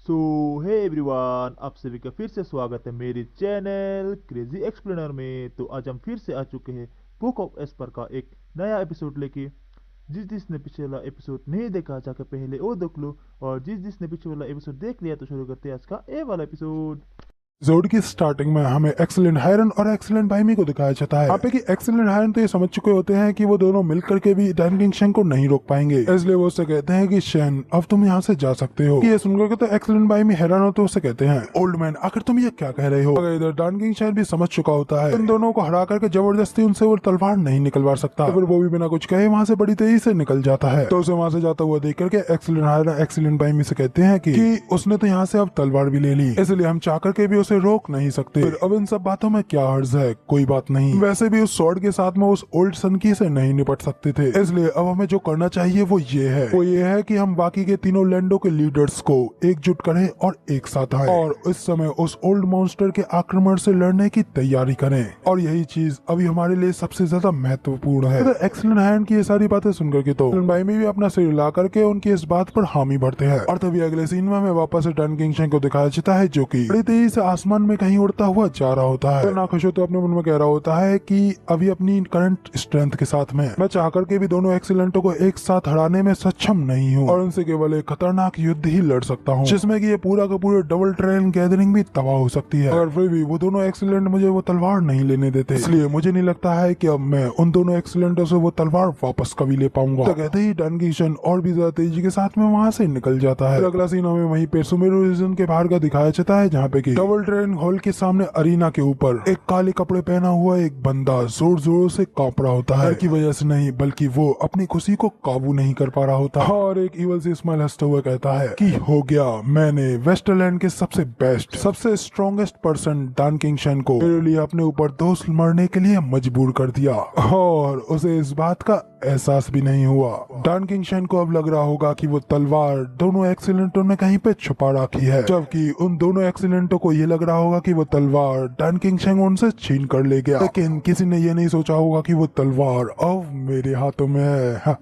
सो hey everyone, आप सभी का फिर से स्वागत है मेरे चैनल क्रेजी एक्सप्लेनर में। तो आज हम फिर से आ चुके हैं बुक ऑफ एस्पर का एक नया एपिसोड लेके। जिसने पिछले वाला एपिसोड नहीं देखा जाकर पहले वो देख लो, और जिसने पिछले वाला एपिसोड देख लिया तो शुरू करते हैं आज का ए वाला एपिसोड। एपिसोड की स्टार्टिंग में हमें एक्सीलेंट हायरन और एक्सीलेंट बाइमी को दिखाया जाता है। यहाँ पे कि एक्सीलेंट हायरन तो ये समझ चुके होते हैं कि वो दोनों मिलकर के भी डैन किंग शेन को नहीं रोक पाएंगे, इसलिए वो उससे कहते हैं कि शेन अब तुम यहाँ से जा सकते हो। ये सुनकर के तो एक्सीलेंट बाइमी हैरान होते उससे कहते हैं, ओल्ड मैन आखिर तुम ये क्या कह रहे हो। अगर इधर डैन किंग शेन भी समझ चुका होता है इन दोनों को हरा करके जबरदस्ती उनसे वो तलवार नहीं निकलवा सकता, फिर वो भी बिना कुछ कहे वहाँ से बड़ी तेजी से निकल जाता है। तो उसे वहाँ से जाता हुआ देख करके एक्सीलेंट हायरन एक्सीलेंट बाइमी से कहते हैं कि उसने तो यहाँ से अब तलवार भी ले ली, इसलिए हम चाह करके भी उसे रोक नहीं सकते। फिर अब इन सब बातों में क्या हर्ज है, कोई बात नहीं। वैसे भी उस स्वॉर्ड के साथ में उस ओल्ड सनकी से नहीं निपट सकते थे, इसलिए अब हमें जो करना चाहिए वो ये है कि हम बाकी के तीनों लैंडों के लीडर्स को एकजुट करें और एक साथ आए और इस समय उस ओल्ड मॉन्स्टर के आक्रमण से लड़ने की तैयारी करें। और यही चीज अभी हमारे लिए सबसे ज्यादा महत्वपूर्ण है। तो एक्सीलेंट हैंड की ये सारी बातें सुनकर के तो भाई में भी अपना सिर हिला करके उनकी इस बात पर हामी भरते हैं। और तभी अगले सीन में हमें वापस डैन किंग शेन को दिखाया जाता है जो कि बड़ी तेजी से आसमान में कहीं उड़ता हुआ जा रहा होता है। तो नाखुश तो अपने मन में कह रहा होता है कि अभी अपनी करंट स्ट्रेंथ के साथ में मैं चाहकर के भी दोनों एक्सीलेंटों को एक साथ हराने में सक्षम नहीं हूँ और उनसे केवल एक खतरनाक युद्ध ही लड़ सकता हूँ, जिसमें कि ये पूरा का पूरा डबल ट्रेन गैदरिंग भी तबाह हो सकती है। अगर फिर भी वो दोनों एक्सीलेंट मुझे वो तलवार नहीं लेने देते, इसलिए मुझे नहीं लगता है कि अब मैं उन दोनों एक्सीलेंटों से वो तलवार वापस कभी ले पाऊंगा। तो कहते ही डैन किंग शेन और भी ज्यादा तेजी के साथ में वहाँ से निकल जाता है। अगला सीन हमें वहीं पे सुमेरु रीजन के बाहर का दिखाया जाता है, जहाँ पे की डबल ट्रेन हॉल के सामने अरीना के ऊपर एक काले कपड़े पहना हुआ एक बंदा जोर जोर से कांप रहा होता है, की वजह से नहीं बल्कि वो अपनी खुशी को काबू नहीं कर पा रहा होता और एक इवल सी स्माइल हंसते हुए कहता है कि हो गया, मैंने वेस्टरलैंड के सबसे बेस्ट सबसे strongest person Dan king Shane को मेरे लिए अपने ऊपर दोस्त मरने के लिए मजबूर कर दिया और उसे इस बात का एहसास भी नहीं हुआ। डैन किंग शेन को अब लग रहा होगा कि वो तलवार दोनों एक्सीलेंटों ने कहीं पे छुपा रखी है, जबकि उन दोनों एक्सीलेंटों को ये लग रहा होगा कि वो तलवार डैन किंग शेन उनसे छीन कर ले गया। लेकिन किसी ने ये नहीं सोचा होगा कि वो तलवार अब मेरे हाथों में है।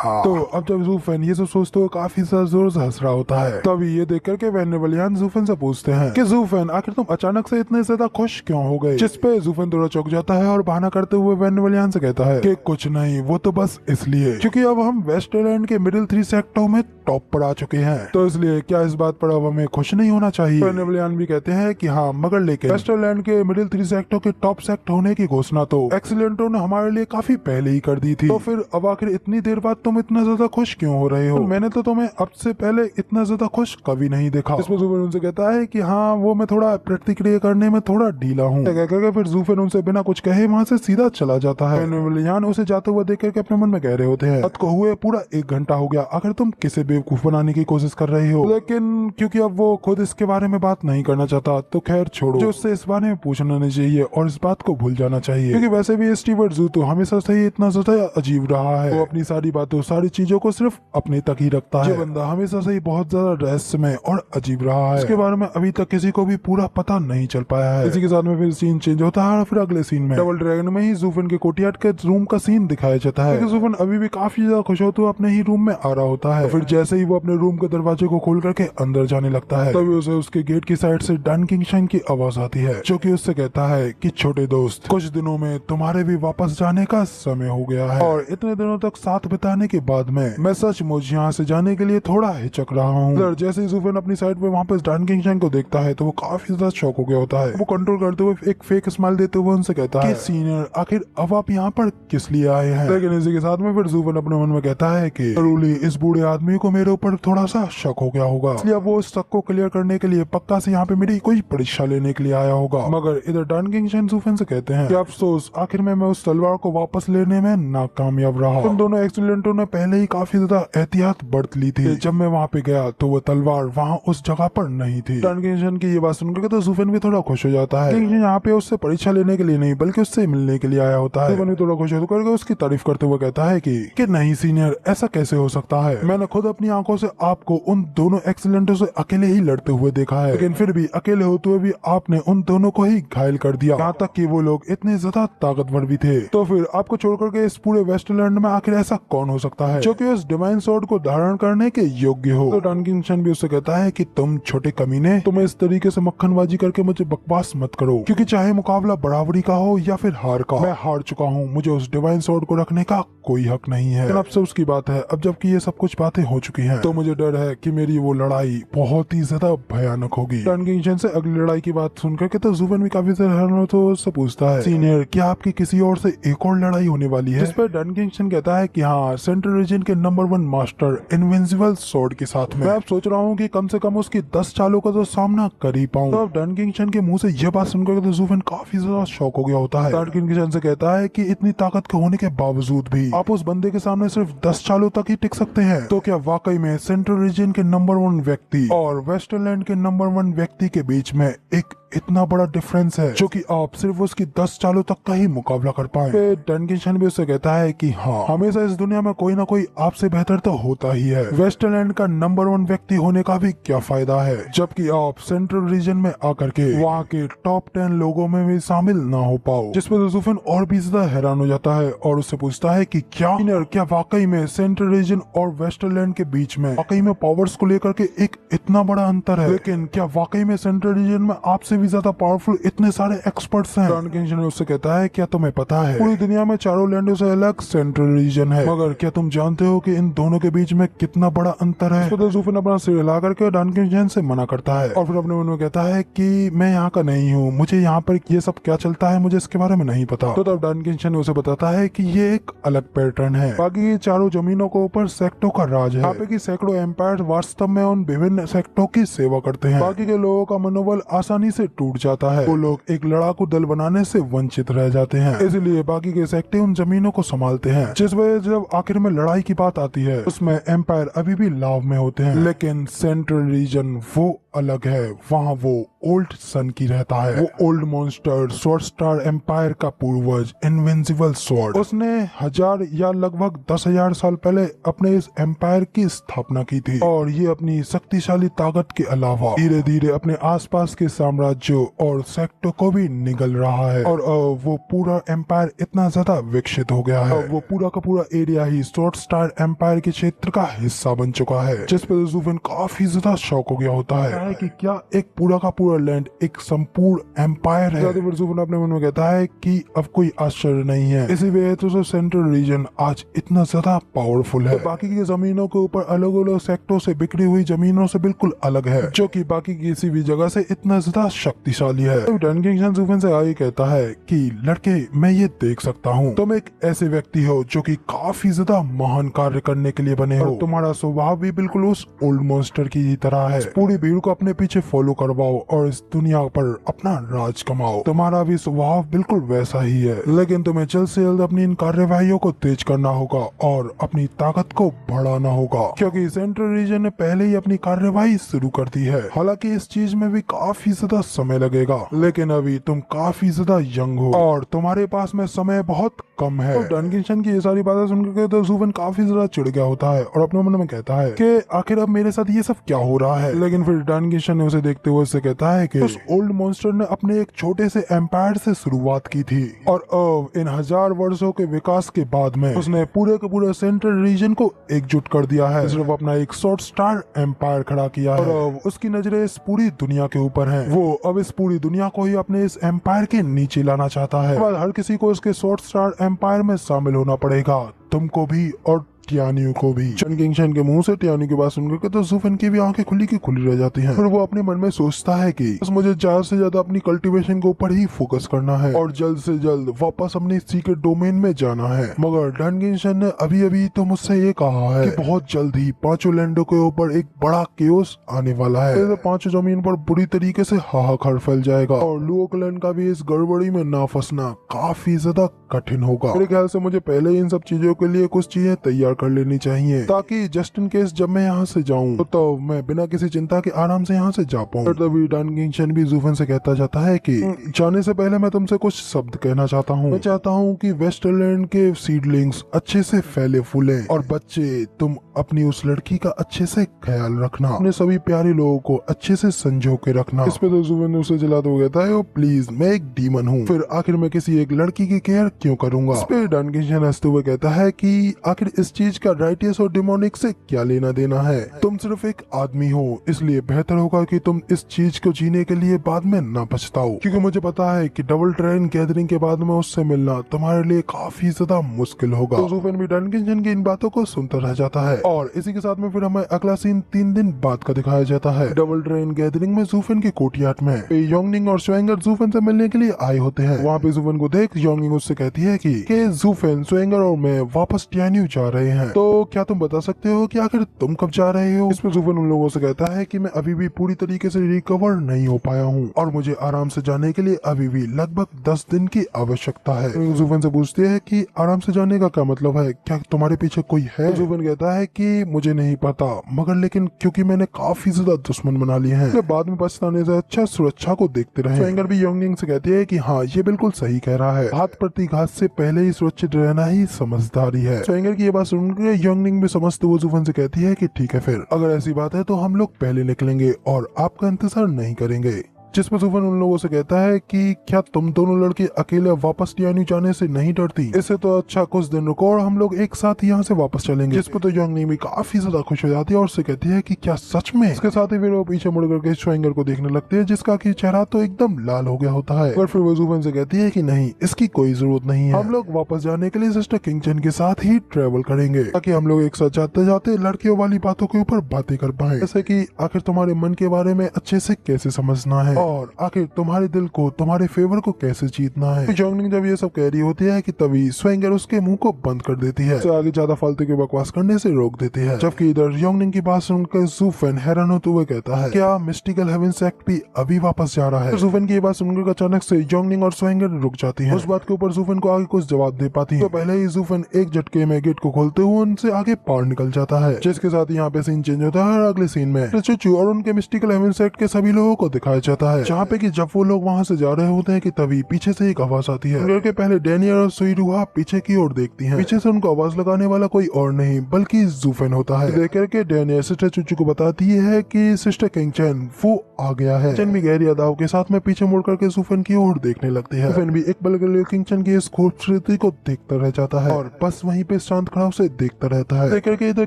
तो अब जब जूफेन ये सब सोचते हुए काफी ज्यादा जोर से हंस रहा होता है, तभी ये देख करके वेनेवलियान जूफेन से पूछते हैं कि जूफेन आखिर तुम अचानक से इतने ज्यादा खुश क्यों हो गए। जिस पे जूफेन थोड़ा चौंक जाता है और बहाना करते हुए वेनेवलियान से कहता है कि कुछ नहीं, वो तो बस इसलिए क्योंकि अब हम वेस्टरलैंड के मिडिल 3 सेक्टरों में टॉप पर आ चुके हैं, तो इसलिए क्या इस बात पर अब हमें खुश नहीं होना चाहिए। वेनेवलियान भी कहते हैं कि हाँ, मगर लेकिन वेस्टरलैंड के मिडिल 3 सेक्टर के टॉप सेक्ट होने की घोषणा तो एक्सीलेंटों ने हमारे लिए काफी पहले ही कर दी थी, तो फिर अब आखिर इतनी देर बाद तुम इतना ज्यादा खुश क्यों हो रहे हो। मैंने तो तुम्हें अब से पहले इतना ज्यादा खुश कभी नहीं देखा। इसमें जूफेन उनसे कहता है कि हाँ, वो मैं थोड़ा प्रतिक्रिया करने में थोड़ा ढीला हूँ। कहकर फिर जूफेन उनसे बिना कुछ कहे वहाँ से सीधा चला जाता है। वेनेवलियान उसे जाते हुए देख करके अपने मन में कह रहे होते हैं, रात को हुए पूरा 1 घंटा हो गया, आखिर तुम किसे बेवकूफ बनाने की कोशिश कर रहे हो। लेकिन क्योंकि अब वो खुद इसके बारे में बात नहीं करना चाहता, तो खैर छोड़ो, जो उससे इस बारे में पूछना नहीं चाहिए और इस बात को भूल जाना चाहिए, क्योंकि वैसे भी स्टीवर्ट जू तो हमेशा से ही इतना ज्यादा अजीब रहा है। वो अपनी सारी बातों सारी चीजों को सिर्फ अपने तक ही रखता है। जो बंदा हमेशा से ही बहुत ज्यादा रहस्यमय और अजीब रहा है, इसके बारे में अभी तक किसी को भी पूरा पता नहीं चल पाया है। इसी के साथ में फिर सीन चेंज होता है और फिर अगले सीन में डबल ड्रैगन में ही जूफेन के कोर्टयार्ड के रूम का सीन दिखाया जाता है। जूफेन अभी भी काफी ज्यादा खुश होते हुए अपने ही रूम में आ रहा होता है। फिर जैसे ही वो अपने रूम के दरवाजे को खोल करके अंदर जाने लगता है, तभी उसे उसके गेट की साइड से डैन किंग शेन की आवाज आती है, जो कि उससे कहता है कि छोटे दोस्त, कुछ दिनों में तुम्हारे भी वापस जाने का समय हो गया है और इतने दिनों तक साथ बिताने के बाद में मैं सचमुच यहाँ से जाने के लिए थोड़ा हिचक रहा हूँ। जैसे ही जूफेन अपनी साइड पे वहाँ पे डैन किंग शेन को देखता है तो वो काफी ज्यादा शॉक हो गया होता है। वो कंट्रोल करते हुए एक फेक स्माइल देते हुए उनसे कहता है, सीनियर आखिर अब आप यहाँ पर किस लिए आए हैं। लेकिन इसी के साथ में फिर जूफेन अपने मन में कहता है कि जरूरी इस बूढ़े आदमी को मेरे ऊपर थोड़ा सा शक हो गया होगा, इसलिए वो उस शक को क्लियर करने के लिए पक्का से यहाँ पे मेरी कोई परीक्षा लेने के लिए आया होगा। मगर इधर डैन किंग शेन जूफेन से कहते हैं कि अफसोस, आखिर में मैं उस तलवार को वापस लेने में नाकामयाब रहा। उन दोनों एक्सीलेंटों ने पहले ही काफी ज्यादा एहतियात बरत ली थी। जब मैं वहाँ पे गया तो वो तलवार वहाँ उस जगह पर नहीं थी। डैन किंग शेन की ये बात सुनकर तो जूफेन भी थोड़ा खुश हो जाता है। किंग शेन यहाँ पे उससे परीक्षा लेने के लिए नहीं बल्कि उससे मिलने के लिए आया होता है। जूफेन भी थोड़ा खुश होकर उसकी तारीफ करते हुए कहता है कि नहीं सीनियर, ऐसा कैसे हो सकता है। मैंने खुद अपनी आंखों से आपको उन दोनों एक्सीलेंटों से अकेले ही लड़ते हुए देखा है, लेकिन फिर भी अकेले होते हुए भी आपने उन दोनों को ही घायल कर दिया, यहाँ तक कि वो लोग इतने ज्यादा ताकतवर भी थे। तो फिर आपको छोड़कर के इस पूरे वेस्टलैंड में आखिर ऐसा कौन हो सकता है जो कि उस डिवाइन स्वॉर्ड को धारण करने के योग्य हो। तो डन किंगशन भी उससे कहता है कि तुम छोटे कमीने, तुम इस तरीके से मक्खनबाजी करके मुझे बकवास मत करो, क्योंकि चाहे मुकाबला बराबरी का हो या फिर हार का, मैं हार चुका हूँ, मुझे उस डिवाइन स्वॉर्ड को रखने का कोई हक नहीं है। अब अफसोस की बात है, अब जबकि ये सब कुछ बातें हो चुकी हैं, तो मुझे डर है कि मेरी वो लड़ाई बहुत ही ज्यादा भयानक होगी। डन किंगशन से अगली लड़ाई की बात सुनकर के तो ज़ुवेन भी काफी ज्यादा हैरान हो, तो उससे पूछता है, सीनियर क्या आपकी किसी और से एक और लड़ाई होने वाली है? जिस पर डन किंगशन कहता है कि हाँ, सेंट्रल रीजन के नंबर 1 मास्टर इनविंसिबल स्वॉर्ड के साथ में। मैं अब सोच रहा हूँ कि कम से कम उसकी 10 चालों का तो सामना कर ही पाऊँ। तो अब डन किंगशन के मुंह से यह बात सुनकर तो ज़ुवेन काफी ज्यादा शॉक हो गया होता है। डन किंगशन से कहता है कि इतनी ताकत के होने के बावजूद भी आप उस बंदे के सामने सिर्फ 10 चालों तक ही टिक सकते हैं, तो क्या वाकई में सेंट्रल रीजन के नंबर 1 व्यक्ति और वेस्टरलैंड के नंबर 1 व्यक्ति के बीच में एक इतना बड़ा डिफरेंस है जो कि आप सिर्फ उसकी 10 चालों तक का ही मुकाबला कर पाए? फिर डन किंगशन भी उससे कहता है कि हाँ, हमेशा इस दुनिया में कोई ना कोई आपसे बेहतर तो होता ही है। वेस्टरलैंड का नंबर 1 व्यक्ति होने का भी क्या फायदा है जबकि आप सेंट्रल रीजन में आकर के वहाँ के टॉप 10 लोगों में भी शामिल ना हो पाओ। जिस पर ज़ुवेन और भी ज्यादा हैरान हो जाता है और उससे पूछता है कि क्या वाकई में सेंट्रल रीजन और वेस्टरलैंड के बीच में वाकई में पावर्स को लेकर के एक इतना बड़ा अंतर है? लेकिन क्या वाकई में सेंट्रल रीजन में आपसे भी ज्यादा पावरफुल इतने सारे एक्सपर्ट्स हैं? डन किंगशन उससे कहता है, क्या तुम्हें पता है पूरी दुनिया में चारों लैंडों से अलग सेंट्रल रीजन है, मगर क्या तुम जानते हो कि इन दोनों के बीच में कितना बड़ा अंतर है? तो ज़ुवेन अपना सिर हिला करके डन किंगशन से मना करता है और फिर अपने मन में कहता है कि मैं यहाँ का नहीं हूँ, मुझे यहाँ पर ये सब क्या चलता है मुझे इसके बारे में नहीं पता। तो तब डन किंगशन उसे बताता है कि ये एक अलग पैटर्न है, बाकी चारों जमीनों के ऊपर सेक्टों का राज है। यहाँ पे की सैकड़ों एम्पायर वास्तव में उन विभिन्न सेक्टों की सेवा करते हैं। बाकी के लोगों का मनोबल आसानी से टूट जाता है, वो लोग एक लड़ाकू दल बनाने से वंचित रह जाते हैं, इसलिए बाकी के सेक्टे उन जमीनों को संभालते हैं। जिस वजह जब आखिर में लड़ाई की बात आती है उसमें एम्पायर अभी भी लाभ में होते हैं, लेकिन सेंट्रल रीजन वो अलग है, वहाँ वो ओल्ड सन की रहता है। वो old monster sword star empire का पूर्वज इनविंसिबल स्वॉर्ड, उसने 1000 या लगभग 10,000 साल पहले अपने इस एम्पायर की स्थापना की थी और ये अपनी शक्तिशाली ताकत के अलावा धीरे धीरे अपने आसपास के साम्राज्यों और सेक्टों को भी निगल रहा है और वो पूरा एम्पायर इतना ज्यादा विकसित हो गया है, वो पूरा का पूरा एरिया ही स्वॉर्ड स्टार एम्पायर के क्षेत्र का हिस्सा बन चुका है। जिस पर ज़ुवेन काफी ज्यादा शॉक हो गया होता है कि क्या एक पूरा का पूरा लैंड एक संपूर्ण एम्पायर है। ज़ुवेन अपने मन में कहता है कि अब कोई आश्चर्य नहीं है, इसी वजह से सेंट्रल रीजन आज इतना ज्यादा पावरफुल है। बाकी की जमीनों के ऊपर अलग अलग सेक्टरों से बिखरी हुई जमीनों से बिल्कुल अलग है, जो कि बाकी किसी भी जगह से इतना ज्यादा शक्तिशाली है। तो डन किंगशन ज़ुवेन से आगे कहता है कि लड़के, मैं ये देख सकता हूँ तुम एक ऐसे व्यक्ति हो जो कि काफी ज्यादा महान कार्य करने के लिए बने हो, तुम्हारा स्वभाव भी बिल्कुल उस ओल्ड मॉन्स्टर की तरह है। पूरी भीड़ को अपने पीछे फॉलो करवाओ और इस दुनिया पर अपना राज कमाओ, तुम्हारा भी स्वभाव बिल्कुल वैसा ही है, लेकिन तुम्हें जल्द से जल्द अपनी इन कार्यवाहियों को तेज करना होगा और अपनी ताकत को बढ़ाना होगा, क्योंकि सेंट्रल रीजन ने पहले ही अपनी कार्यवाही शुरू कर दी है। हालांकि इस चीज में भी काफी ज्यादा समय लगेगा, लेकिन अभी तुम काफी ज्यादा यंग हो और तुम्हारे पास में समय बहुत कम है। तो डन किंगशन की ये सारी बातें सुनकर तो ज़ुवेन काफी ज्यादा चिढ़ गया होता है और अपने मन में कहता है कि आखिर अब मेरे साथ ये सब क्या हो रहा है। लेकिन फिर डन किंगशन ने उसे देखते हुए उससे कहता है कि उस ओल्ड मॉन्स्टर ने अपने एक छोटे से एम्पायर से शुरुआत की थी और अब इन 1000 वर्षों के विकास के बाद में उसने पूरे के पूरे सेंट्रल रीजन को एकजुट कर दिया है, सिर्फ अपना एक स्वॉर्ड स्टार एम्पायर खड़ा किया है और अब उसकी नजरें इस पूरी दुनिया के ऊपर हैं। वो अब इस पूरी दुनिया को ही अपने इस एम्पायर के नीचे लाना चाहता है। हर किसी को उसके स्वॉर्ड स्टार एम्पायर में शामिल होना पड़ेगा, तुमको भी और टियानियों को भी। डन किंगशन के मुंह से टियानी की बात सुनकर तो ज़ुवेन की भी आंखें खुली की खुली रह जाती हैं। फिर वो अपने मन में सोचता है कि बस मुझे ज्यादा से ज्यादा अपनी कल्टीवेशन के ऊपर ही फोकस करना है और जल्द से जल्द वापस अपने सीक्रेट डोमेन में जाना है। मगर डन किंगशन ने अभी अभी तो मुझसे ये कहा है कि बहुत जल्द ही पांचों लैंडों के ऊपर एक बड़ा केओस आने वाला है, तो पांचों जमीन पर बुरी तरीके से हाहाकार फैल जाएगा और लुओकलैंड का भी इस गड़बड़ी में ना फंसना काफी ज्यादा कठिन होगा। मेरे ख्याल से मुझे पहले इन सब चीजों के लिए कुछ चीजें तैयार कर लेनी चाहिए, ताकि जस्ट इन केस जब मैं यहाँ से जाऊँ तो मैं बिना किसी चिंता के आराम से यहाँ से जा पाऊँ। तभी डन किंगशन भी ज़ुवेन से कहता जाता है कि जाने से पहले मैं तुमसे कुछ शब्द कहना चाहता हूँ। मैं चाहता हूँ कि वेस्टरलैंड के सीडलिंग्स अच्छे से फैले फूले और बच्चे, तुम अपनी उस लड़की का अच्छे से ख्याल रखना, अपने सभी प्यारे लोगों को अच्छे से संजो के रखना। इस पे तो ज़ुवेन उसे जलाते हुए कहता है, प्लीज मैं एक डीमन हूँ, फिर आखिर मैं किसी एक लड़की की केयर क्यों करूंगा। इस पे डन किंगशन हंसते हुए कहता है कि आखिर इस चीज का राइटियस और डिमोनिक से क्या लेना देना है। तुम सिर्फ एक आदमी हो, इसलिए बेहतर होगा कि तुम इस चीज को जीने के लिए बाद में ना पछताओ, क्योंकि मुझे पता है कि डबल ड्रैगन गैदरिंग के बाद में उससे मिलना तुम्हारे लिए काफी ज्यादा मुश्किल होगा। तो ज़ूफ़ेन भी ड्रैगन की इन बातों को सुनता रह जाता है और इसी के साथ में फिर हमें अगला सीन 3 दिन बाद का दिखाया जाता है। डबल ड्रैगन गैदरिंग में ज़ूफ़ेन के कोर्टयार्ड में योंगनिंग और स्वेंगर ज़ूफ़ेन से मिलने के लिए आए होते हैं। वहाँ पे ज़ूफ़ेन को देख योंगनिंग उससे कहती है कि ज़ूफ़ेन, स्वेंगर और मैं वापस टियान्यू जा रहे हैं, तो क्या तुम बता सकते हो कि आखिर तुम कब जा रहे हो। इसमें ज़ूफ़ेन उन लोगों से कहता है कि मैं अभी भी पूरी तरीके से रिकवर नहीं हो पाया हूँ और मुझे आराम से जाने के लिए अभी भी लगभग 10 दिन की आवश्यकता है। ज़ूफ़ेन से पूछते हैं कि आराम से जाने का क्या मतलब है, क्या तुम्हारे पीछे कोई है। ज़ूफ़ेन कहता है कि मुझे नहीं पता, मगर लेकिन क्योंकि मैंने काफी ज्यादा दुश्मन बना लिए हैं, तो बाद में पछताने से अच्छा सुरक्षा को देखते रहे। स्वेंगर भी योंगनिंग से कहती है कि हाँ, ये बिल्कुल सही कह रहा है, हाथ प्रतिघात से पहले ही सुरक्षित रहना ही समझदारी है। स्वेंगर की ये बात सुनकर योंगनिंग भी समझते हुए ज़ूफ़ेन से कहती है कि ठीक है, फिर अगर ऐसी बात है तो हम लोग पहले निकलेंगे और आपका इंतजार नहीं करेंगे। जिसमें ज़ूफ़ेन उन लोगों से कहता है कि क्या तुम दोनों लड़के अकेले वापस टियान्यू जाने से नहीं डरती, इससे तो अच्छा कुछ दिन रुको और हम लोग एक साथ यहाँ से वापस चलेंगे। जिस पे तो योंगनिंग भी काफी ज्यादा खुश हो जाती है और उससे कहती है कि क्या सच में। इसके साथ ही फिर वो पीछे मुड़ करके स्वेंगर को देखने लगते हैं, जिसका कि चेहरा तो एकदम लाल हो गया होता है। पर फिर वो ज़ूफ़ेन से कहती है कि नहीं, इसकी कोई जरूरत नहीं है, हम लोग वापस जाने के लिए सिस्टर किंगचन के साथ ही ट्रेवल करेंगे, ताकि हम लोग एक साथ जाते जाते लड़कियों वाली बातों के ऊपर बातें कर पाए, जैसे कि आखिर तुम्हारे मन के बारे में अच्छे से कैसे समझना है और आखिर तुम्हारे दिल को, तुम्हारे फेवर को कैसे जीतना है। योंगनिंग जब ये सब कह रही होती है कि तभी स्वेंगर उसके मुंह को बंद कर देती है, तो आगे ज्यादा फालतू की बकवास करने से रोक देती है। जबकि इधर योंगनिंग की बात सुनकर ज़ूफ़ेन हैरान होते हुए कहता है, क्या मिस्टिकल हेवन सेक्ट भी अभी वापस जा रहा है। ज़ूफ़ेन की ये बात सुनकर अचानक से योंगनिंग और स्वेंगर रुक जाती है। उस बात के ऊपर ज़ूफ़ेन को आगे कुछ जवाब दे पाती है, तो पहले ही ज़ूफ़ेन एक झटके में गेट को खोलते हुए उनसे आगे पार निकल जाता है। जिसके साथ यहाँ पे सीन चेंज होता है और अगले सीन में चुचू और उनके मिस्टिकल हेवन सेक्ट के सभी लोगों को दिखाया जाता है, जहाँ पे कि जब वो लोग वहाँ से जा रहे होते हैं कि तभी पीछे से एक आवाज आती है। लड़के पहले डैनियल और सुइरुहा पीछे की ओर देखती हैं। पीछे से उनको आवाज लगाने वाला कोई और नहीं बल्कि ज़ूफ़ेन होता है। देख करके डैनियल सिस्टर चुचू को बताती है कि सिस्टर किंगचन वो आ गया है। किंगचन भी गहरी अदाओं के साथ में पीछे मुड़ करके ज़ूफ़ेन की ओर देखने लगते हैं। ज़ूफ़ेन भी एक पल के लिए किंगचन की इस खूबसूरती को देखता रह जाता है और बस वहीं पे शांत खड़ा उसे देखता रहता है। देख करके इधर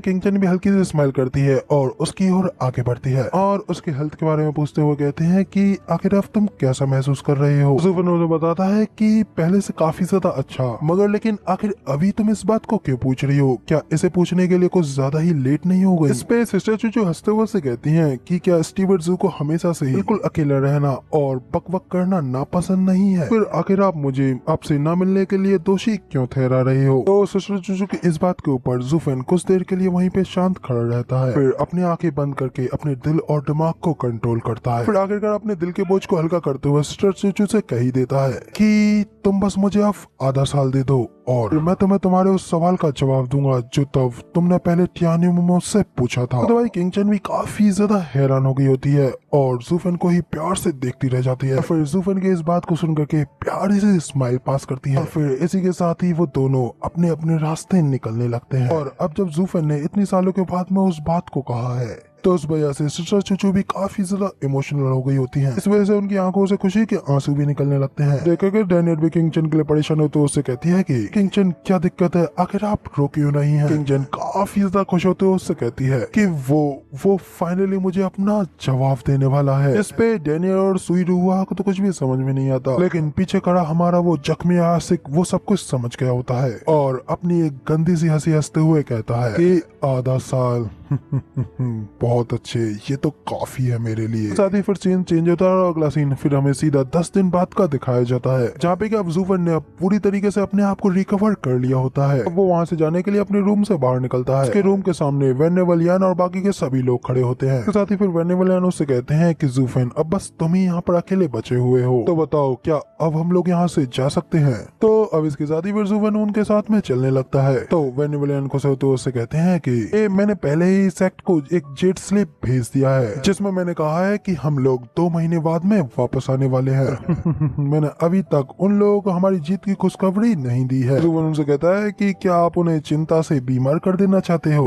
किंगचन भी हल्की से स्माइल करती है और उसकी ओर आगे बढ़ती है और उसके हेल्थ के बारे में पूछते हुए कहते हैं कि आखिर अब तुम कैसा महसूस कर रहे हो। ज़ूफ़ेन उसे बताता है कि पहले से काफी ज्यादा अच्छा, मगर लेकिन आखिर अभी तुम इस बात को क्यों पूछ रही हो, क्या इसे पूछने के लिए कुछ ज्यादा ही लेट नहीं हो गई। इस पे सिस्टर चुचू हंसते हुए से कहती हैं कि क्या स्टीवर्ट ज़ू को हमेशा से ही बिल्कुल अकेला रहना और बक करना नापसंद नहीं है, फिर आखिर आप मुझे आपसे न मिलने के लिए दोषी क्यों ठहरा रहे हो। तो सिस्टर चुचू की इस बात के ऊपर ज़ूफ़ेन कुछ देर के लिए वहीं पे शांत खड़ा रहता है, फिर अपनी आंखें बंद करके अपने दिल और दिमाग को कंट्रोल करता है। फिर आखिरकार अपने दिल के बोझ को हल्का करते हुए सिस्टर चुचू से कह ही देता है कि तुम बस मुझे अब आधा साल दे दो और मैं तुम्हें तुम्हारे उस सवाल का जवाब दूंगा जो तब तुमने पहले टियान्यू में मुझसे पूछा था। तो भाई किंगचन भी काफी ज्यादा हैरान हो गई होती है और ज़ूफ़ेन को ही प्यार से देखती रह जाती है। फिर ज़ूफ़ेन की इस बात को सुन करके प्यारी से स्माइल पास करती है और फिर इसी के साथ ही वो दोनों अपने अपने रास्ते निकलने लगते हैं। और अब जब ज़ूफ़ेन ने इतनी सालों के बाद में उस बात को कहा है, तो उस वजह से सिस्टर चुचू भी काफी ज्यादा इमोशनल हो गई होती हैं। इस वजह से उनकी आंखों से खुशी के आंसू भी निकलने लगते हैं। देखकर डैनियल भी किंगचन के लिए परेशान हो तो उससे कहती है कि किंगचन क्या दिक्कत है, आखिर आप रो क्यों नहीं हैं। किंगचन काफी ज्यादा खुश होते हुए उससे कहती है कि वो फाइनली मुझे अपना जवाब देने वाला है। इस पे डैनियल और सुइरुहा को तो कुछ भी समझ में नहीं आता, लेकिन पीछे खड़ा हमारा वो जख्मी आशिक वो सब कुछ समझ गया होता है और अपनी एक गंदी सी हंसी हंसते हुए कहता है कि आधा साल बहुत अच्छे, ये तो काफी है मेरे लिए। साथ ही फिर सीन चेंज होता है और अगला सीन फिर हमें सीधा 10 दिन बाद का दिखाया जाता है, जहाँ पे कि अब ज़ूफ़ेन ने अब पूरी तरीके से अपने आप को रिकवर कर लिया होता है। अब वो वहाँ से जाने के लिए अपने रूम से बाहर निकलता है। उसके रूम के सामने वेनेवलियान और बाकी के सभी लोग खड़े होते हैं। साथ ही फिर वेनेवलियान उससे कहते हैं कि ज़ूफ़ेन अब बस तुम ही यहाँ पर अकेले बचे हुए हो, तो बताओ क्या अब हम लोग यहाँ से जा सकते हैं। तो अब इसके साथ ही फिर ज़ूफ़ेन उनके साथ में चलने लगता है। तो वेनेवलियान को उससे कहते हैं कि मैंने पहले ही मेरी सेक्ट को एक जेट स्लिप भेज दिया है जिसमें मैंने कहा है कि हम लोग 2 महीने बाद में वापस आने वाले हैं। मैंने अभी तक उन लोगों को हमारी जीत की खुशखबरी नहीं दी है। जुफन उनसे कहता है कि क्या आप उन्हें चिंता से बीमार कर देना चाहते हो।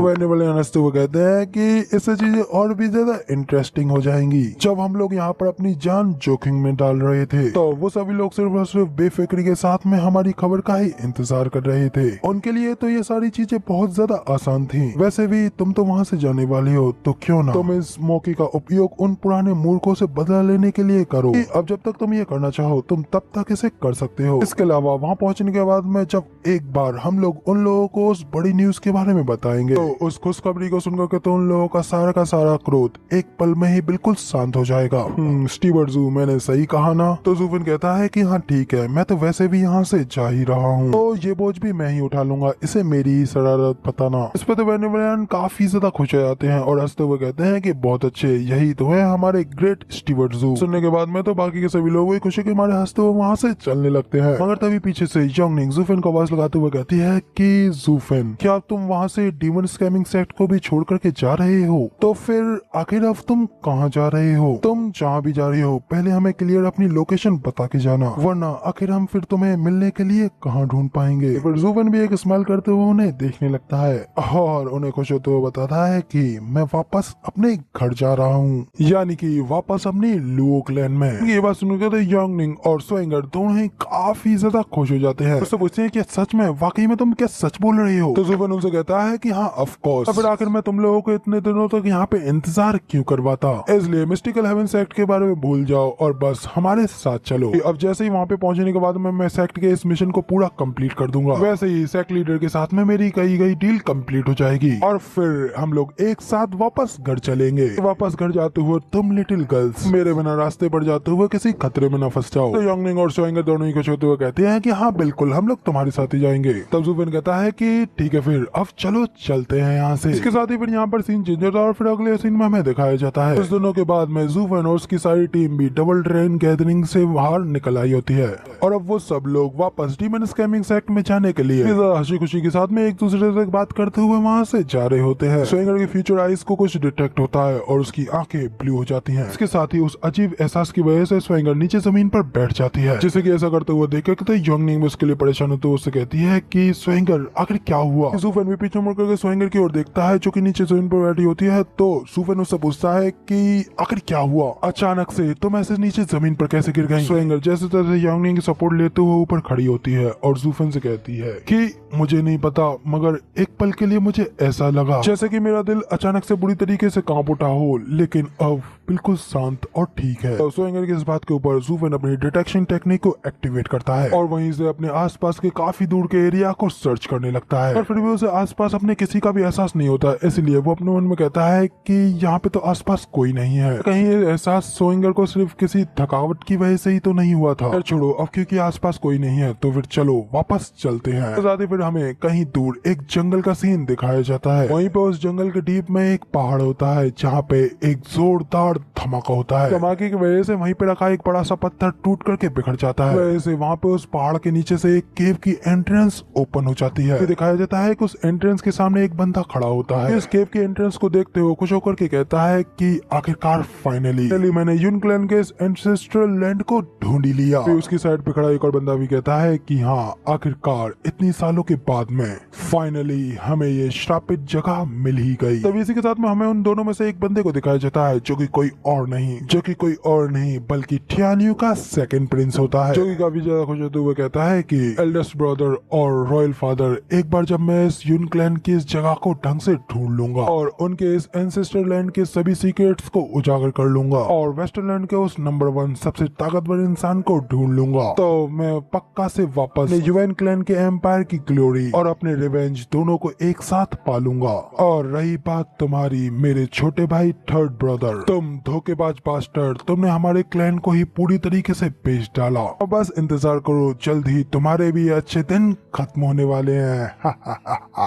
हंसते हुए कहते हैं कि इससे चीजें और भी ज्यादा इंटरेस्टिंग हो जाएंगी। जब हम लोग यहाँ पर अपनी जान जोखिम में डाल रहे थे तो वो सभी लोग सिर्फ और सिर्फ बेफिक्री के साथ में हमारी खबर का ही इंतजार कर रहे थे। उनके लिए तो ये सारी चीजें बहुत ज्यादा आसान थी। वैसे भी तुम तो वहाँ से जाने वाले हो तो क्यों ना तुम इस मौके का उपयोग उन पुराने मूर्खों से बदला लेने के लिए करो। अब जब तक तुम ये करना चाहो तुम तब तक इसे कर सकते हो। इसके अलावा वहाँ पहुँचने के बाद में जब एक बार हम लोग उन लोगों को उस बड़ी न्यूज के बारे में बताएंगे तो उस खुशखबरी को सुनकर के तो उन लोगों का सारा क्रोध एक पल में ही बिल्कुल शांत हो जाएगा। स्टीवर्ट जू, मैंने सही कहा ना? तो जूफिन कहता है कि हाँ ठीक है, मैं तो वैसे भी यहाँ से जा ही रहा हूँ तो ये बोझ भी मैं ही उठा लूंगा, इसे मेरी ही शरारत बताना। इस पर तो वेनेवलियन काफी ज्यादा खुश हो जाते हैं और हंसते हुए कहते हैं कि बहुत अच्छे, यही तो है हमारे ग्रेट स्टीवर्ट जू। सुनने के बाद में तो बाकी के सभी लोग खुशी के मारे हंसते हुए वहाँ से चलने लगते हैं। मगर तभी पीछे से योंगनिंग जूफिन को आवाज लगाते हुए कहती है कि जूफिन, क्या तुम वहाँ से डीमन स्कैमिंग सेक्ट को भी छोड़ करके जा रहे हो? तो फिर आखिर अब तुम कहाँ जा रहे हो? तुम जहाँ भी जा रहे हो पहले हमें क्लियर अपनी लोकेशन बता के जाना, वरना आखिर हम फिर तुम्हें मिलने के लिए कहाँ ढूंढ पाएंगे। फिर जूफिन भी एक स्माइल करते हुए उन्हें देखने लगता है और उन्हें खुश होते हुए बताता है कि मैं वापस अपने घर जा रहा हूँ, यानी कि वापस अपनी लुओ क्लैन में। ये बात सुनकर तो योंगनिंग और स्वेंगर दोनों ही काफी ज्यादा खुश हो जाते हैं। उससे पूछते हैं कि सच में, वाकई में तुम क्या सच बोल रहे हो? तो जूफिन उनसे कहता है कि हाँ ऑफ कोर्स। फिर आखिर मैं तुम लोगों को इतने दिनों तक यहाँ पे इंतजार क्यों करवाता, इसलिए मिस्टिकल हेवन सेक्ट के बारे में भूल जाओ और बस हमारे साथ चलो। अब जैसे ही वहाँ पे पहुँचने के बाद में मैं सेक्ट के इस मिशन को पूरा कंप्लीट कर दूंगा। वैसे ही सेक्ट लीडर के साथ में मेरी कही गई डील कंप्लीट हो जाएगी और फिर हम लोग एक साथ वापस घर चलेंगे। वापस घर जाते हुए तुम लिटिल गर्ल्स मेरे बिना रास्ते पर जाते हुए किसी खतरे में न फंस जाओ। तो योंगनिंग और स्वेंगर दोनों ही खुश होते हुए कहते हैं कि हाँ बिल्कुल, हम लोग तुम्हारे साथ ही जाएंगे। तब जूफिन कहता है कि ठीक है फिर अब चलो चलते हैं यहाँ से। इसके साथ ही फिर यहाँ पर सीन चेंज होता है और फिर अगले सीन में हमें दिखाया जाता है कुछ दिनों के बाद में जूफिन और उसकी सारी टीम भी डबल ट्रेन गैदरिंग से बाहर निकल आई होती है और अब वो सब लोग वापस डीमन स्कैमिंग सेक्ट में जाने के लिए हंसी खुशी के साथ में एक दूसरे से बात करते हुए वहाँ से जा रहे होते हैं। स्वेंगर के फ्यूचर आइज को कुछ डिटेक्ट होता है और उसकी आंखें ब्लू हो जाती हैं। इसके साथ ही उस अजीब एहसास की वजह से स्वेंगर नीचे जमीन पर बैठ जाती है, जिसे कि ऐसा करते हुए देख के योंगनिंग उसके लिए परेशान होते हुए उससे कहती है कि स्वेंगर आखिर क्या हुआ। जूफिन भी पीछे मुड़ करके स्वेंगर की ओर देखता है जो कि नीचे जमीन पर बैठी होती है। तो जूफिन उससे पूछता है कि आखिर क्या हुआ, अचानक से तुम ऐसे नीचे जमीन पर कैसे गिर गई। स्वेंगर जैसे तैसे योंगनिंग की सपोर्ट लेते हुए ऊपर खड़ी होती है और जूफिन से कहती है कि मुझे नहीं पता, मगर एक पल के लिए मुझे ऐसा लगा जैसे कि मेरा दिल अचानक से बुरी तरीके से कांप उठा हो, लेकिन अब बिल्कुल शांत और ठीक है। तो स्वेंगर की इस बात के ऊपर जूफिन अपनी डिटेक्शन टेक्निक को एक्टिवेट करता है और वहीं से अपने आसपास के काफी दूर के एरिया को सर्च करने लगता है, पर फिर भी उसे आसपास अपने किसी का भी एहसास नहीं होता। इसलिए वो अपने मन में कहता है कि यहाँ पे तो आसपास कोई नहीं है, कहीं ये एहसास स्वेंगर को सिर्फ किसी थकावट की वजह से ही तो नहीं हुआ था। छोड़ो, अब क्योंकि आसपास कोई नहीं है तो फिर चलो वापस चलते हैं। तो साथ ही फिर हमें कहीं दूर एक जंगल का सीन दिखाया जाता है। वहीं पे उस जंगल के डीप में एक पहाड़ होता है जहाँ पे एक जोरदार धमाका होता है। धमाके की वजह से वहीं पे रखा एक बड़ा सा पत्थर टूट करके बिखर जाता है। वैसे वहाँ पे उस पहाड़ के नीचे से एक केव की एंट्रेंस ओपन हो जाती है। दिखाया जाता है कि उस एंट्रेंस के सामने एक बंदा खड़ा होता है। इस केव की एंट्रेंस को देखते हुए खुश होकर के कहता है कि आखिरकार फाइनली मैंने यून क्लैन के इस एंसेस्ट्रल लैंड को ढूंढ ही लिया। फिर उसकी साइड पे खड़ा एक और बंदा भी कहता है कि हाँ आखिरकार इतनी सालों के बाद में फाइनली हमें ये श्रापित जगह मिल ही गई। तभी इसी के साथ में हमें उन दोनों में से एक बंदे को दिखाया जाता है जो कि कोई और नहीं बल्कि टियान्यू का सेकंड प्रिंस होता है, जो कि काफी ज्यादा खुश होते हुए कहता है कि एल्डेस्ट ब्रदर और रॉयल फादर, एक बार जब मैं इस यून क्लैन की इस जगह को ढंग से ढूंढ लूंगा और उनके इस एंसेस्टर लैंड के सभी सीक्रेट्स को उजागर कर लूंगा और वेस्टरलैंड के उस नंबर 1 सबसे ताकतवर इंसान को ढूंढ लूंगा, तो मैं पक्का से वापस यूएन क्लैन के एम्पायर की ग्लोरी और अपने रिवेंज दोनों को एक साथ पालूंगा। और रही बात तुम्हारी मेरे छोटे भाई थर्ड ब्रदर, तुम धोखेबाज बास्टर्ड, तुमने हमारे क्लैन को ही पूरी तरीके से बेच डाला। और बस इंतजार करो, जल्द ही तुम्हारे भी अच्छे दिन खत्म होने वाले हैं।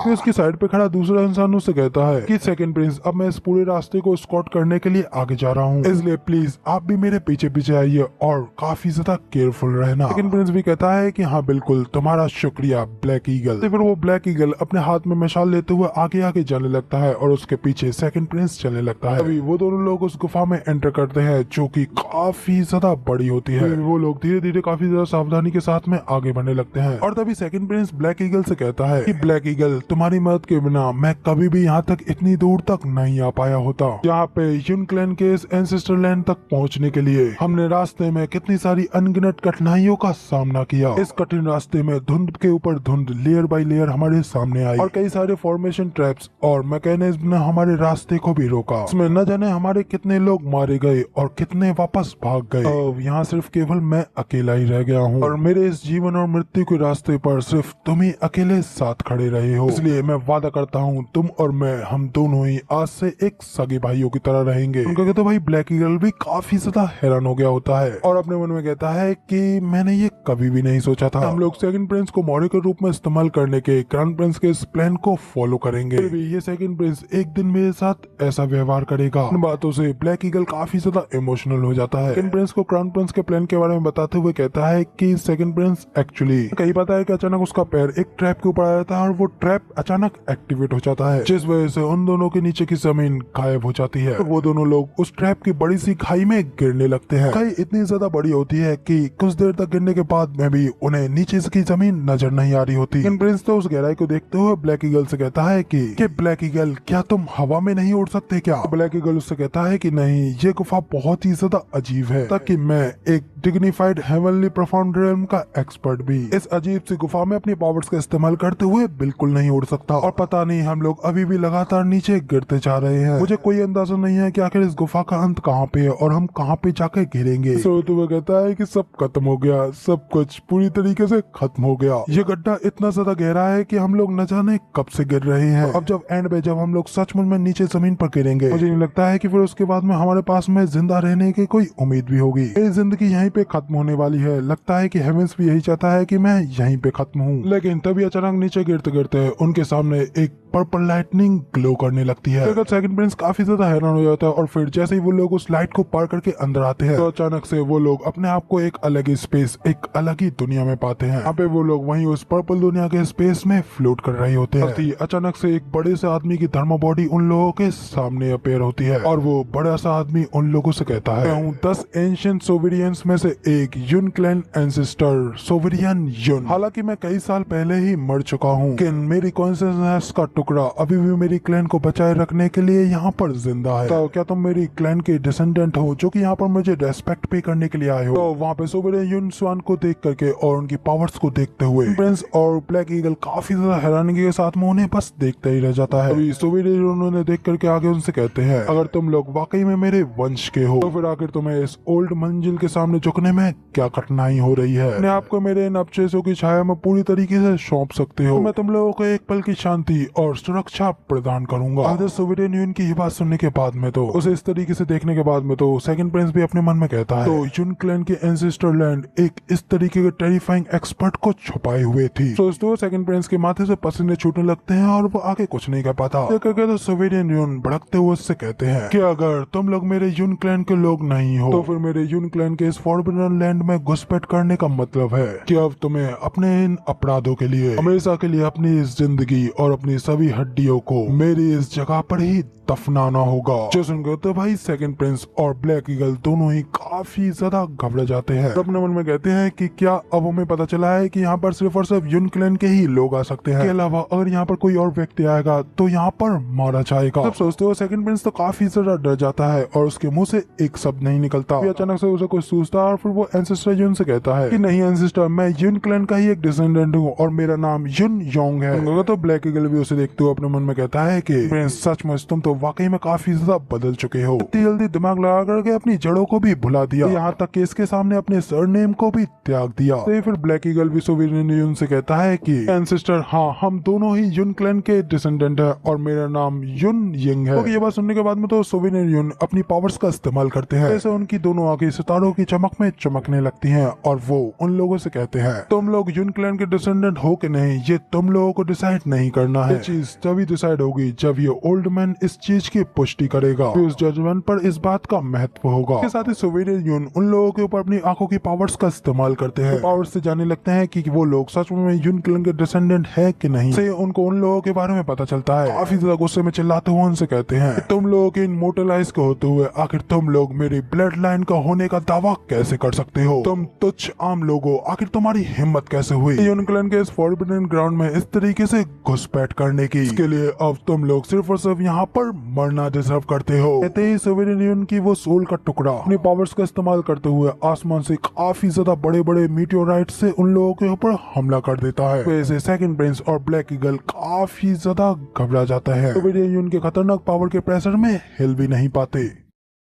फिर उसकी साइड पे खड़ा दूसरा इंसान उससे कहता है कि सेकंड प्रिंस, अब मैं इस पूरे रास्ते को स्कॉट करने के लिए आगे जा रहा हूँ, इसलिए प्लीज आप भी मेरे पीछे पीछे आइए और काफी ज्यादा केयरफुल रहना। सेकंड प्रिंस भी कहता है कि हाँ बिल्कुल, तुम्हारा शुक्रिया ब्लैक ईगल। तो फिर वो ब्लैक ईगल अपने हाथ में मशाल लेते हुए आगे आगे जाने लगता लगता है और उसके पीछे सेकंड प्रिंस चलने लगता है। अभी वो दोनों लोग उस गुफा में एंटर करते हैं जो कि काफी ज्यादा बड़ी होती है। वो लोग धीरे धीरे काफी ज्यादा सावधानी के साथ में आगे बढ़ने लगते हैं और तभी सेकंड प्रिंस ब्लैक ईगल से कहता है कि ब्लैक ईगल, तुम्हारी मदद के बिना मैं कभी भी यहाँ तक इतनी दूर तक नहीं आ पाया होता। यहाँ पे युन क्लैन के इस एंसेस्टर लैंड तक पहुँचने के लिए हमने रास्ते में कितनी सारी अनगिनत कठिनाइयों का सामना किया। इस कठिन रास्ते में धुंध के ऊपर धुंध, लेयर बाय लेयर हमारे सामने आई और कई सारे फॉर्मेशन ट्रैप्स और मैकेनिज्म ने हमारे रास्ते को भी रोका। इसमें न जाने हमारे कितने लोग मारे गए और कितने वापस भाग गए। अब यहाँ सिर्फ केवल मैं अकेला ही रह गया हूँ और मेरे इस जीवन और मृत्यु के रास्ते पर सिर्फ तुम ही अकेले साथ खड़े रहे हो। इसलिए मैं वादा करता हूँ तुम और मैं, हम दोनों ही आज से एक सगे भाइयों की तरह रहेंगे। उनका कहते भाई ब्लैक ईगल भी काफी ज्यादा हैरान हो गया होता है और अपने मन में कहता है कि मैंने ये कभी भी नहीं सोचा था। हम लोग सेकंड प्रिंस को मॉडल के रूप में इस्तेमाल करने के क्राउन प्रिंस के इस प्लान को फॉलो करेंगे। फिर भी ये सेकंड प्रिंस एक दिन मेरे साथ ऐसा व्यवहार करेगा। इन बातों से ब्लैक ईगल काफी ज्यादा इमोशनल हो जाता है। सेकंड प्रिंस को क्राउन प्रिंस के प्लान के बारे में बताते हुए कहता है कि सेकंड प्रिंस एक्चुअली कहीं पता है कि अचानक उसका पैर एक ट्रैप के ऊपर आ जाता है और वो ट्रैप अचानक एक्टिवेट हो जाता है, जिस वजह से उन दोनों के नीचे की जमीन गायब हो जाती है। तो वो दोनों लोग उस ट्रैप की बड़ी सी खाई में गिरने लगते हैं। खाई इतनी ज्यादा बड़ी होती है कि कुछ देर तक गिरने के बाद में भी उन्हें नीचे की जमीन नजर नहीं आ रही होती। लेकिन प्रिंस तो उस गहराई को देखते हुए ब्लैक ईगल से कहता है कि ब्लैक ईगल, क्या तुम हवा में नहीं उड़ सकते क्या? ब्लैक ईगल उससे कहता है कि नहीं, ये गुफा बहुत ही ज्यादा अजीब है ताकि मैं एक डिग्निफाइड हेवनली प्रोफाउंड रियल्म का एक्सपर्ट भी इस अजीब सी गुफा में अपनी पावर्स का इस्तेमाल करते हुए बिल्कुल नहीं उड़ सकता। और पता नहीं हम लोग अभी भी लगातार नीचे गिरते जा रहे हैं। मुझे कोई अंदाजा नहीं है कि आखिर इस गुफा का अंत कहाँ पे है और हम कहाँ पे जाकर गिरेंगे। तो वह कहता है कि सब खत्म हो गया, सब कुछ पूरी तरीके से खत्म हो गया। ये गड्ढा इतना ज्यादा गहरा है कि हम लोग न जाने कब से गिर रहे हैं। अब जब एंड में जब हम लोग सचमुच में नीचे जमीन पर गिरेंगे, मुझे नहीं लगता है कि फिर उसके बाद में हमारे पास में जिंदा रहने की कोई उम्मीद भी होगी। मेरी जिंदगी यहीं पे खत्म होने वाली है। लगता है कि हेवेंस भी यही चाहता है कि मैं यहीं पे खत्म हूँ। लेकिन तभी अचानक नीचे गिरते गिरते उनके सामने एक पर्पल लाइटनिंग ग्लो करने लगती है। सेकंड प्रिंस काफी ज्यादा हैरान हो जाता है और फिर जैसे ही वो लोग उस लाइट को पार करके अंदर आते हैं तो अचानक से वो लोग अपने आप को एक अलग ही स्पेस, एक अलग ही दुनिया में पाते हैं। यहाँ पे वो लोग वहीं उस पर्पल दुनिया के स्पेस में फ्लोट कर रहे होते हैं। अचानक से एक बड़े से आदमी की थर्मो बॉडी उन लोगों के सामने अपेयर होती है और वो बड़ा सा आदमी उन लोगों से कहता है, मैं हूँ 10 एंशिएंट सोवेरियंस में से एक, युन क्लैन एंसेस्टर सोवेरियन युन। हालांकि मैं कई साल पहले ही मर चुका हूँ, लेकिन मेरी कॉन्शियसनेस का टुकड़ा अभी भी मेरी क्लैन को बचाए रखने के लिए यहाँ पर जिंदा है। तो क्या तुम मेरी क्लैन के डिसेंडेंट हो जो कि यहाँ पर मुझे रेस्पेक्ट पे करने के लिए आए हो? तो वहाँ पे सोवेरियन युन स्वान को देख करके और उनकी पावर्स को देखते हुए प्रिंस और ब्लैक ईगल काफी ज्यादा हैरानी के साथ में उन्हें बस देखते ही रह जाता है। अभी सोवेरियन युन उन्हें देख करके आगे उनसे कहते हैं, अगर तुम लोग वाकई में मेरे वंश के हो तो फिर आखिर तुम्हें इस ओल्ड मंजिल के सामने झुकने में क्या कठिनाई हो रही है? अपने आप को मेरे इन अवशेषों की छाया में पूरी तरीके से सौंप सकते हो। तो मैं तुम लोगों को एक पल की शांति और सुरक्षा प्रदान करूंगा। अगर सोवेरियन युन की ये बात सुनने के बाद में तो उसे इस तरीके से देखने के बाद में तो सेकंड प्रिंस भी अपने मन में कहता है, तो युन क्लैन के एंसेस्टर लैंड एक इस तरीके के टेरिफाइंग एक्सपर्ट को छुपाई हुए थी। सोचते हो सेकंड प्रिंस के माथे से पसीने छूटने लगते हैं और वो आगे कुछ नहीं कर पाता। तो सोवेरियन युन भड़कते हुए उससे कहते हैं कि अगर तुम लोग मेरे युन क्लैन के लोग नहीं हो तो फिर मेरे युन क्लैन के इस फॉरबिडन लैंड में घुसपैठ करने का मतलब है कि अब तुम्हें अपने इन अपराधों के लिए हमेशा के लिए अपनी इस जिंदगी और अपनी सभी हड्डियों को मेरी इस जगह पर ही दफनाना होगा। जो सुनकर तो भाई सेकंड प्रिंस और ब्लैक ईगल दोनों ही काफी ज्यादा घबरा जाते हैं। अपने मन में कहते हैं कि क्या अब हमें पता चला है कि यहाँ पर सिर्फ और सिर्फ युन क्लैन के ही लोग आ सकते हैं, के अलावा अगर यहाँ पर कोई और व्यक्ति आएगा तो यहाँ पर मारा जाएगा। तब सोचते हो सेकंड प्रिंस तो काफी ज्यादा डर जाता है और उसके मुंह से एक शब्द नहीं निकलता। अचानक से उसे कुछ सूझता है और फिर वो एंसेस्टर युन से कहता है कि नहीं एंसेस्टर, मैं युन क्लैन का ही एक डिसेंडेंट हूँ और मेरा नाम युन योंग है। तो ब्लैक ईगल भी उसे देखते हुए अपने मन में कहता है कि प्रिंस सचमुच तुम तो वाकई में काफी ज्यादा बदल चुके हो। इतनी जल्दी दिमाग लगा करके अपनी जड़ों को भी भुला दिया, यहाँ तक कि इसके सामने अपने सरनेम को भी त्याग दिया। तो फिर ब्लैक ईगल भी सोवेरियन युन से कहता है कि एंसेस्टर, हाँ हम दोनों ही युन क्लैन के डिसेंडेंट है और मेरा नाम युन यिंग है। तो ये बात सुनने के बाद में तो सोवेरियन युन अपनी पावर्स का इस्तेमाल करते हैं। जैसे उनकी दोनों आंखें सितारों की चमक में चमकने लगती हैं और वो उन लोगों से कहते हैं, तुम लोग युन क्लैन के डिसेंडेंट हो कि नहीं ये तुम लोगों को डिसाइड नहीं करना है। ये चीज तभी डिसाइड होगी जब ये ओल्ड मैन इस चीज की पुष्टि करेगा, फिर उस जजमेंट पर इस बात का महत्व होगा। इसके साथ ही सोवेरियन युन उन लोगों के ऊपर अपनी आंखों की पावर्स का इस्तेमाल करते हैं। पावर्स से जाने लगते हैं कि वो लोग सच में युन क्लैन के डिसेंडेंट है कि नहीं। से उनको उन लोगों के बारे में पता चलता है। काफी ज्यादा गुस्से में चिल्लाते हुए उनसे कहते हैं कि तुम लोग इमोर्टलाइज के होते हुए आखिर तुम लोग मेरी ब्लड लाइन का होने का दावा कैसे कर सकते हो? तुम तुच्छ आम लोगों, आखिर तुम्हारी हिम्मत कैसे हुई यून क्लैन के इस फॉरबिडन ग्राउंड में इस तरीके से घुसपैठ करने की? इसके लिए अब तुम लोग सिर्फ और सिर्फ यहाँ पर मरना डिजर्व करते हो। कहते ही सोवियत यूनियन की वो सोल का टुकड़ा अपनी पावर्स का इस्तेमाल करते हुए आसमान से काफी ज्यादा बड़े बड़े मीटियोराइट से उन लोगों के ऊपर हमला कर देता है। वैसे सेकंड प्रिंस और ब्लैक ईगल काफी ज्यादा घबरा जाता है। सोवियत यूनियन के खतरनाक पावर के प्रेशर में हिल भी नहीं पाते।